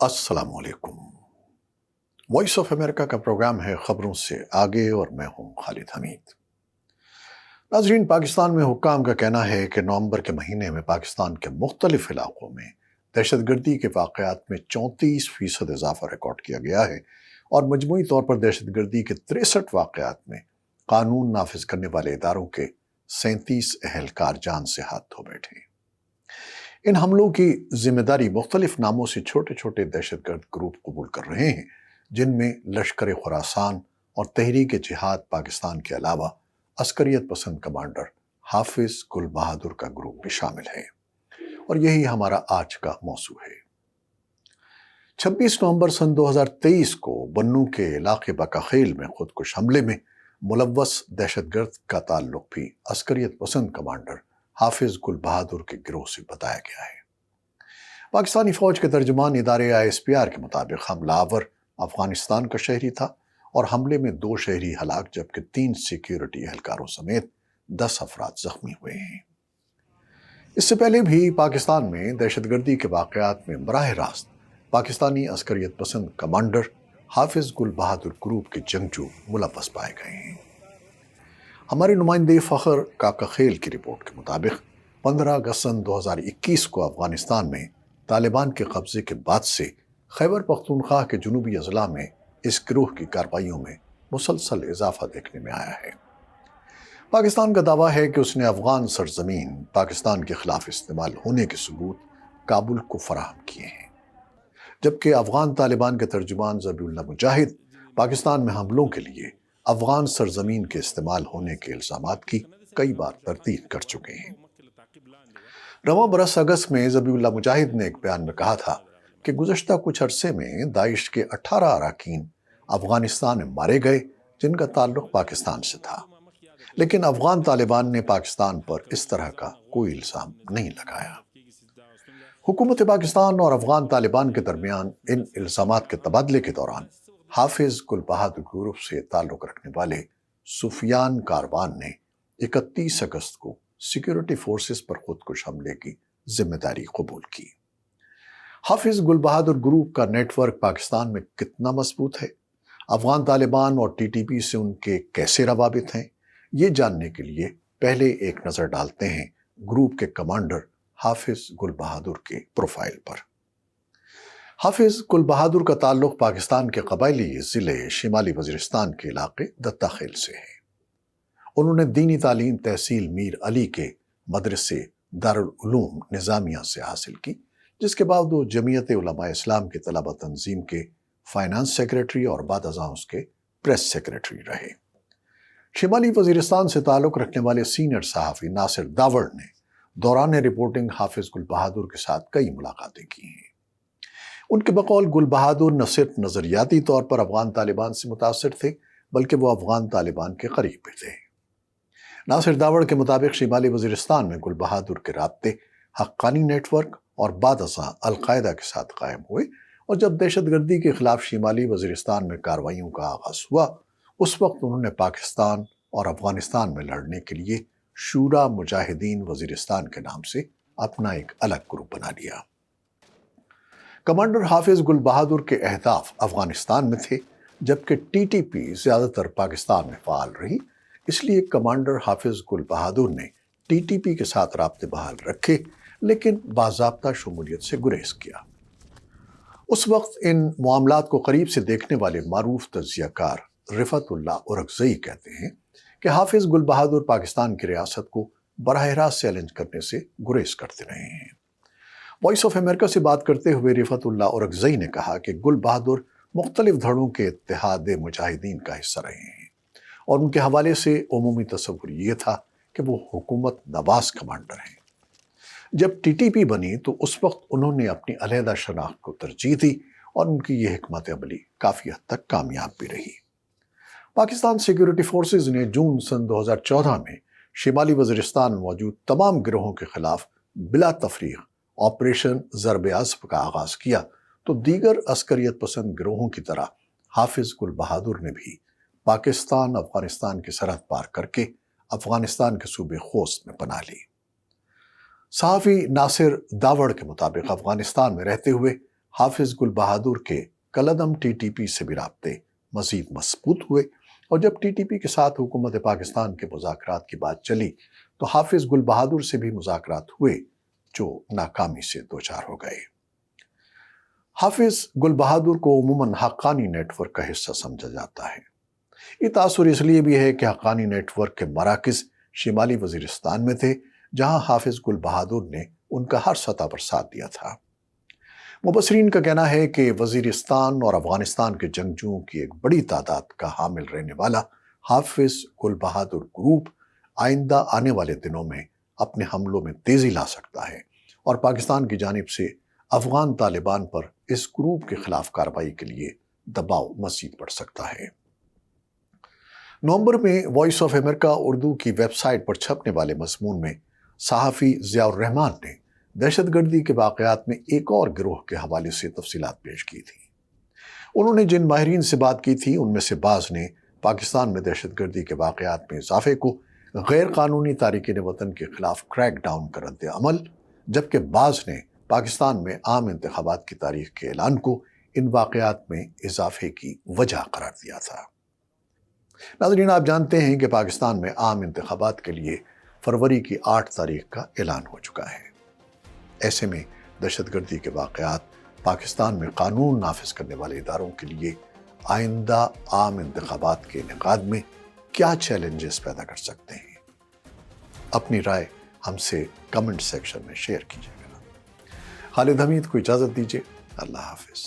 السلام علیکم۔ Voice of America کا پروگرام ہے خبروں سے آگے اور میں ہوں خالد حمید۔ ناظرین، پاکستان میں حکام کا کہنا ہے کہ نومبر کے مہینے میں پاکستان کے مختلف علاقوں میں دہشت گردی کے واقعات میں 34% اضافہ ریکارڈ کیا گیا ہے اور مجموعی طور پر دہشت گردی کے 63 واقعات میں قانون نافذ کرنے والے اداروں کے 37 اہلکار جان سے ہاتھ دھو بیٹھے۔ ان حملوں کی ذمہ داری مختلف ناموں سے چھوٹے چھوٹے دہشت گرد گروپ قبول کر رہے ہیں، جن میں لشکر خراسان اور تحریک جہاد پاکستان کے علاوہ عسکریت پسند کمانڈر حافظ گل بہادر کا گروپ بھی شامل ہے، اور یہی ہمارا آج کا موضوع ہے۔ 26 نومبر سن 2023 کو بنوں کے علاقے بکاخیل میں خودکش حملے میں ملوث دہشت گرد کا تعلق بھی عسکریت پسند کمانڈر حافظ گل بہادر کے گروہ سے بتایا گیا ہے۔ پاکستانی فوج کے ترجمان ادارے ISPR کے مطابق حملہ آور افغانستان کا شہری تھا اور حملے میں 2 شہری ہلاک جبکہ 3 سیکیورٹی اہلکاروں سمیت 10 افراد زخمی ہوئے ہیں۔ اس سے پہلے بھی پاکستان میں دہشت گردی کے واقعات میں براہ راست پاکستانی عسکریت پسند کمانڈر حافظ گل بہادر گروپ کے جنگجو ملوث پائے گئے ہیں۔ ہمارے نمائندے فخر کاکا خیل کی رپورٹ کے مطابق 15 اگست سن 2021 کو افغانستان میں طالبان کے قبضے کے بعد سے خیبر پختونخوا کے جنوبی اضلاع میں اس گروہ کی کارروائیوں میں مسلسل اضافہ دیکھنے میں آیا ہے۔ پاکستان کا دعویٰ ہے کہ اس نے افغان سرزمین پاکستان کے خلاف استعمال ہونے کے ثبوت کابل کو فراہم کیے ہیں، جبکہ افغان طالبان کے ترجمان ذبیح اللہ مجاہد پاکستان میں حملوں کے لیے افغان سرزمین کے استعمال ہونے کے الزامات کی کئی بار تردید کر چکے ہیں۔ رواں برس اگست میں ذبیح اللہ مجاہد نے ایک بیان میں کہا تھا کہ گزشتہ کچھ عرصے میں داعش کے 18 اراکین افغانستان میں مارے گئے جن کا تعلق پاکستان سے تھا، لیکن افغان طالبان نے پاکستان پر اس طرح کا کوئی الزام نہیں لگایا۔ حکومت پاکستان اور افغان طالبان کے درمیان ان الزامات کے تبادلے کے دوران حافظ گل بہادر گروپ سے تعلق رکھنے والے سفیان کاروان نے 31 اگست کو سیکیورٹی فورسز پر خودکش حملے کی ذمہ داری قبول کی۔ حافظ گل بہادر گروپ کا نیٹ ورک پاکستان میں کتنا مضبوط ہے، افغان طالبان اور TTP سے ان کے کیسے روابط ہیں، یہ جاننے کے لیے پہلے ایک نظر ڈالتے ہیں گروپ کے کمانڈر حافظ گل بہادر کے پروفائل پر۔ حافظ گل بہادر کا تعلق پاکستان کے قبائلی ضلع شمالی وزیرستان کے علاقے دتہ خیل سے ہے۔ انہوں نے دینی تعلیم تحصیل میر علی کے مدرسے دارالعلوم نظامیہ سے حاصل کی، جس کے بعد وہ جمعیت علماء اسلام کی طلبہ تنظیم کے فائنانس سیکریٹری اور بعد ازاں اس کے پریس سیکریٹری رہے۔ شمالی وزیرستان سے تعلق رکھنے والے سینئر صحافی ناصر داوڑ نے دوران رپورٹنگ حافظ گل بہادر کے ساتھ کئی ملاقاتیں کی ہیں۔ ان کے بقول گل بہادر نہ صرف نظریاتی طور پر افغان طالبان سے متاثر تھے بلکہ وہ افغان طالبان کے قریب بھی تھے۔ ناصر داوڑ کے مطابق شمالی وزیرستان میں گل بہادر کے رابطے حقانی نیٹ ورک اور بعد ازاں القاعدہ کے ساتھ قائم ہوئے، اور جب دہشت گردی کے خلاف شمالی وزیرستان میں کارروائیوں کا آغاز ہوا اس وقت انہوں نے پاکستان اور افغانستان میں لڑنے کے لیے شورا مجاہدین وزیرستان کے نام سے اپنا ایک الگ گروپ بنا لیا۔ کمانڈر حافظ گل بہادر کے اہداف افغانستان میں تھے جبکہ TTP زیادہ تر پاکستان میں فعال رہی، اس لیے کمانڈر حافظ گل بہادر نے TTP کے ساتھ رابطے بحال رکھے لیکن باضابطہ شمولیت سے گریز کیا۔ اس وقت ان معاملات کو قریب سے دیکھنے والے معروف تجزیہ کار رفعت اللہ اورکزئی کہتے ہیں کہ حافظ گل بہادر پاکستان کی ریاست کو براہ راست چیلنج کرنے سے گریز کرتے رہے ہیں۔ وائس آف امریکہ سے بات کرتے ہوئے رفعت اللہ اورکزئی نے کہا کہ گل بہادر مختلف دھڑوں کے اتحاد مجاہدین کا حصہ رہے ہیں، اور ان کے حوالے سے عمومی تصور یہ تھا کہ وہ حکومت نواز کمانڈر ہیں۔ جب TTP بنی تو اس وقت انہوں نے اپنی علیحدہ شناخت کو ترجیح دی اور ان کی یہ حکمت عملی کافی حد تک کامیاب بھی رہی۔ پاکستان سیکیورٹی فورسز نے جون سن 2014 میں شمالی وزیرستان میں موجود تمام گروہوں کے خلاف بلا تفریق آپریشن ضرب عصب کا آغاز کیا تو دیگر عسکریت پسند گروہوں کی طرح حافظ گل بہادر نے بھی پاکستان افغانستان کی سرحد پار کر کے افغانستان کے صوبے خوست میں پناہ لی۔ صحافی ناصر داوڑ کے مطابق افغانستان میں رہتے ہوئے حافظ گل بہادر کے کالعدم TTP سے بھی رابطے مزید مضبوط ہوئے، اور جب TTP کے ساتھ حکومت پاکستان کے مذاکرات کی بات چلی تو حافظ گل بہادر سے بھی مذاکرات ہوئے جو ناکامی سے دوچار ہو گئے۔ حافظ گل بہادر کو عموماً حقانی نیٹ ورک کا حصہ سمجھا جاتا ہے۔ یہ تاثر اس لیے بھی ہے کہ حقانی نیٹ ورک کے مراکز شمالی وزیرستان میں تھے، جہاں حافظ گل بہادر نے ان کا ہر سطح پر ساتھ دیا تھا۔ مبصرین کا کہنا ہے کہ وزیرستان اور افغانستان کے جنگجوؤں کی ایک بڑی تعداد کا حامل رہنے والا حافظ گل بہادر گروپ آئندہ آنے والے دنوں میں اپنے حملوں میں تیزی لا سکتا ہے، اور پاکستان کی جانب سے افغان طالبان پر اس گروپ کے خلاف کارروائی کے لیے دباؤ مزید بڑھ سکتا ہے۔ نومبر میں وائس آف امریکہ اردو کی ویب سائٹ پر چھپنے والے مضمون میں صحافی ضیاء الرحمان نے دہشت گردی کے واقعات میں ایک اور گروہ کے حوالے سے تفصیلات پیش کی تھی۔ انہوں نے جن ماہرین سے بات کی تھی ان میں سے بعض نے پاکستان میں دہشت گردی کے واقعات میں اضافے کو غیر قانونی تارکین وطن کے خلاف کریک ڈاؤن کا رد عمل، جبکہ بعض نے پاکستان میں عام انتخابات کی تاریخ کے اعلان کو ان واقعات میں اضافے کی وجہ قرار دیا تھا۔ ناظرین، آپ جانتے ہیں کہ پاکستان میں عام انتخابات کے لیے فروری کی 8 تاریخ کا اعلان ہو چکا ہے۔ ایسے میں دہشت گردی کے واقعات پاکستان میں قانون نافذ کرنے والے اداروں کے لیے آئندہ عام انتخابات کے انعقاد میں کیا چیلنجز پیدا کر سکتے ہیں؟ اپنی رائے ہم سے کمنٹ سیکشن میں شیئر کیجیے گا۔ خالد حمید کو اجازت دیجیے۔ اللہ حافظ۔